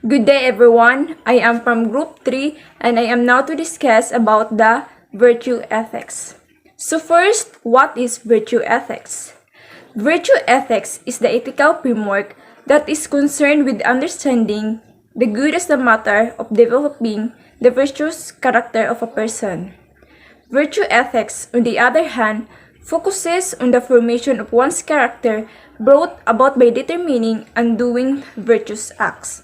Good day everyone. I am from Group 3 and I am now to discuss about the virtue ethics. So first, what is virtue ethics? Virtue ethics is the ethical framework that is concerned with understanding the good as the matter of developing the virtuous character of a person. Virtue ethics, on the other hand, focuses on the formation of one's character brought about by determining and doing virtuous acts.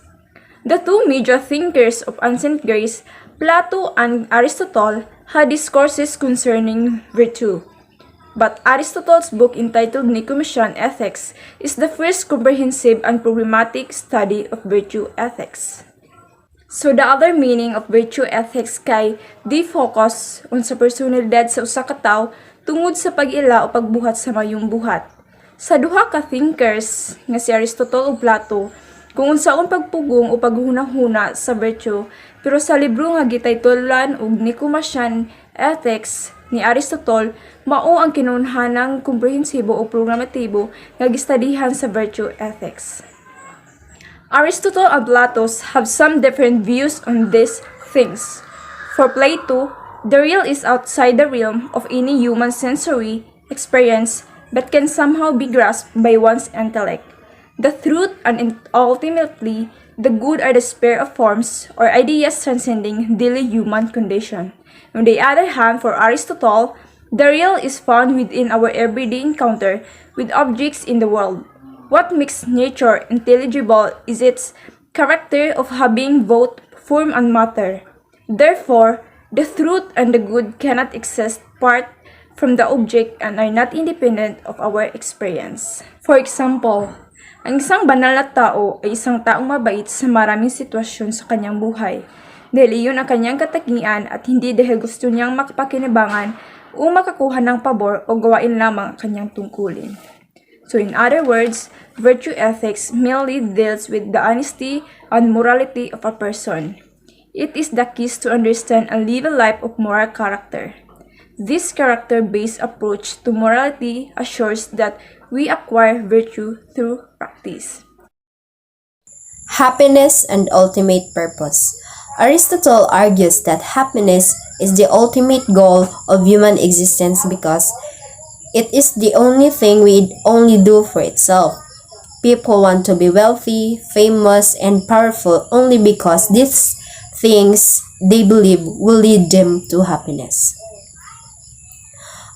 The two major thinkers of ancient Greece, Plato and Aristotle, had discourses concerning virtue. But Aristotle's book entitled Nicomachean Ethics is the first comprehensive and problematic study of virtue ethics. So the other meaning of virtue ethics kay di focus on sa personalidad sa usa ka tawo tungod sa pag-ila o pagbuhat sa mayong buhat. Sa duha ka thinkers nga si Aristotle ug Plato, kung unsaon pagpugong o paghunahuna sa virtue, pero sa libro nga gitaytolan og Nicomachean Ethics ni Aristotle, mao ang kinunhanang komprehensibo o programatibo nga gistudihan sa virtue ethics. Aristotle and Plato have some different views on these things. For Plato, the real is outside the realm of any human sensory experience but can somehow be grasped by one's intellect. The truth and ultimately, the good are the sphere of forms or ideas transcending daily human condition. On the other hand, for Aristotle, the real is found within our everyday encounter with objects in the world. What makes nature intelligible is its character of having both form and matter. Therefore, the truth and the good cannot exist apart from the object and are not independent of our experience. For example, ang isang banal na tao ay isang taong mabait sa maraming sitwasyon sa kanyang buhay. Dahil iyon ang kanyang katagian at hindi dahil gusto niyang makapakinabangan o makakuha ng pabor o gawain lamang ang kanyang tungkulin. So in other words, virtue ethics merely deals with the honesty and morality of a person. It is the key to understand and live a life of moral character. This character-based approach to morality assures that we acquire virtue through practice. Happiness and ultimate purpose. Aristotle argues that happiness is the ultimate goal of human existence because it is the only thing we only do for itself. People want to be wealthy, famous, and powerful only because these things they believe will lead them to happiness.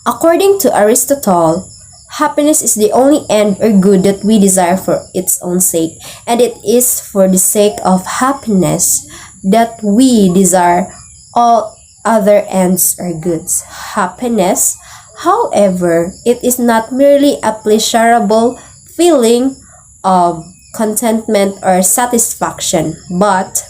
According to Aristotle, happiness is the only end or good that we desire for its own sake, and it is for the sake of happiness that we desire all other ends or goods. Happiness, however, it is not merely a pleasurable feeling of contentment or satisfaction, but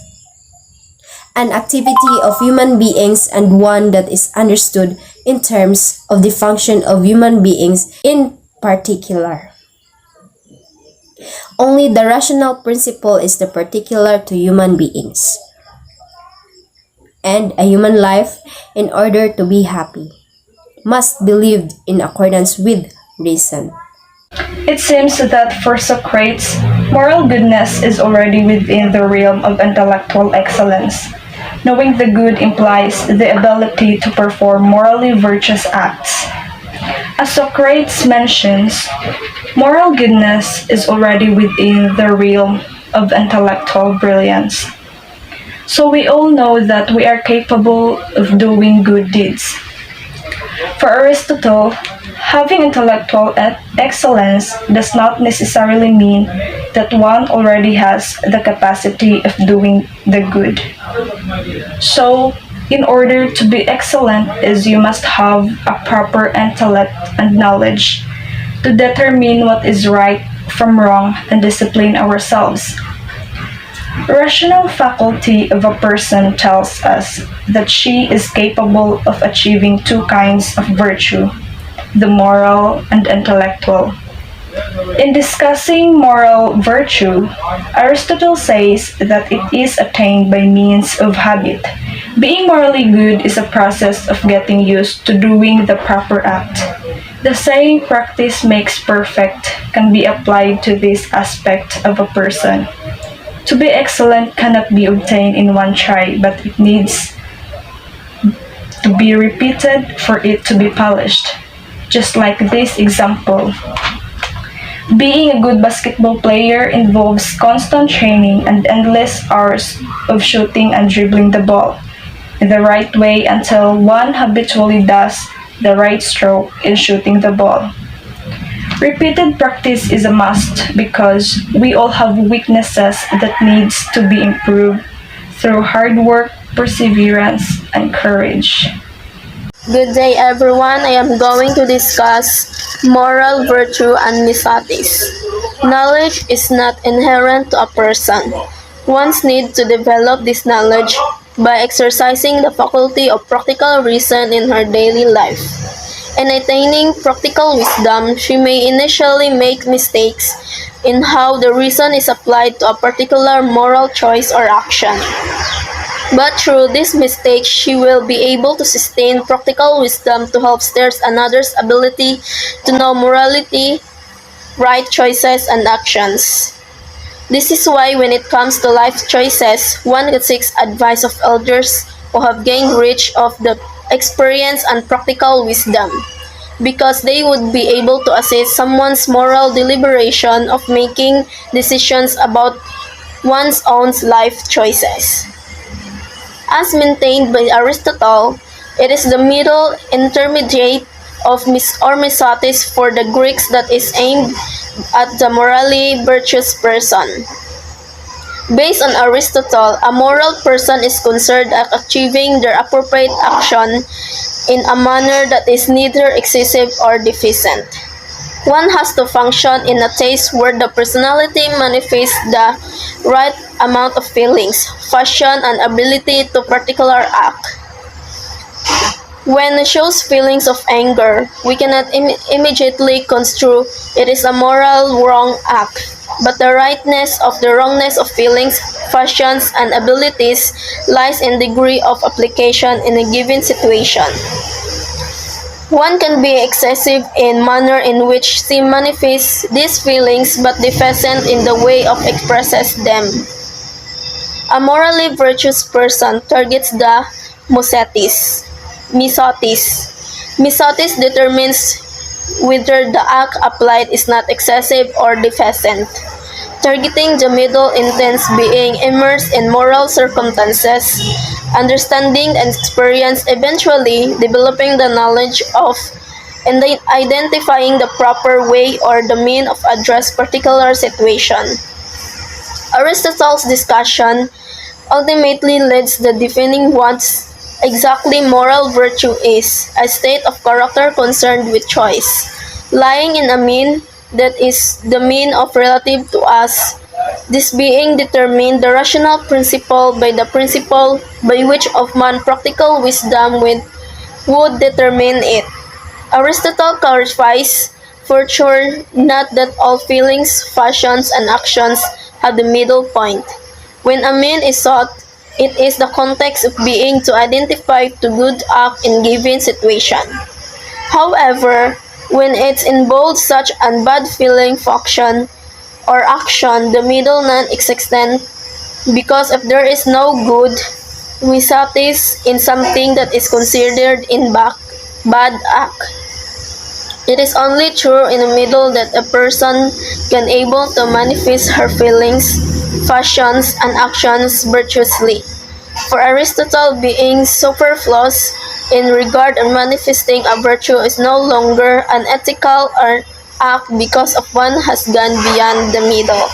an activity of human beings and one that is understood in terms of the function of human beings in particular. Only the rational principle is the particular to human beings and a human life, in order to be happy, must be lived in accordance with reason. It seems that for Socrates, moral goodness is already within the realm of intellectual excellence. Knowing the good implies the ability to perform morally virtuous acts. As Socrates mentions, moral goodness is already within the realm of intellectual brilliance. So we all know that we are capable of doing good deeds. For Aristotle, having intellectual excellence does not necessarily mean that one already has the capacity of doing the good. So, in order to be excellent is you must have a proper intellect and knowledge to determine what is right from wrong and discipline ourselves. Rational faculty of a person tells us that she is capable of achieving two kinds of virtue, the moral and intellectual. In discussing moral virtue, Aristotle says that it is attained by means of habit. Being morally good is a process of getting used to doing the proper act. The saying practice makes perfect can be applied to this aspect of a person. To be excellent cannot be obtained in one try, but it needs to be repeated for it to be polished. Just like this example. Being a good basketball player involves constant training and endless hours of shooting and dribbling the ball in the right way until one habitually does the right stroke in shooting the ball. Repeated practice is a must because we all have weaknesses that needs to be improved through hard work, perseverance, and courage. Good day, everyone. I am going to discuss moral virtue and misatis. Knowledge is not inherent to a person. One needs to develop this knowledge by exercising the faculty of practical reason in her daily life. In attaining practical wisdom, she may initially make mistakes in how the reason is applied to a particular moral choice or action. But through this mistake, she will be able to sustain practical wisdom to help steer another's ability to know morality, right choices, and actions. This is why when it comes to life choices, one seeks advice of elders who have gained reach of the experience and practical wisdom, because they would be able to assist someone's moral deliberation of making decisions about one's own life choices. As maintained by Aristotle, it is the middle intermediate of misatis for the Greeks that is aimed at the morally virtuous person. Based on Aristotle, a moral person is concerned at achieving their appropriate action in a manner that is neither excessive or deficient. One has to function in a taste where the personality manifests the right amount of feelings, passion, and ability to particular act. When it shows feelings of anger, we cannot immediately construe it is a moral wrong act, but the rightness of the wrongness of feelings, passions, and abilities lies in degree of application in a given situation. One can be excessive in manner in which she manifests these feelings but deficient in the way of expresses them. A morally virtuous person targets the misatis. Misatis determines whether the act applied is not excessive or deficient. Targeting the middle intends being immersed in moral circumstances, understanding and experience, eventually developing the knowledge of and identifying the proper way or the mean of address particular situation. Aristotle's discussion ultimately leads to defining what exactly moral virtue is, a state of character concerned with choice, lying in a mean that is the mean of relative to us, this being determined the rational principle by the principle by which of man practical wisdom would determine it. Aristotle clarifies virtue not that all feelings, passions, and actions have the middle point. When a mean is sought, it is the context of being to identify to good act in given situation. However, when it involves such a bad feeling, function, or action, the middle non-existent, because if there is no good, we satis in something that is considered in bad act. It is only true in the middle that a person can able to manifest her feelings, passions, and actions virtuously. For Aristotle, being superfluous in regard and manifesting a virtue is no longer an ethical or act because of one has gone beyond the middle.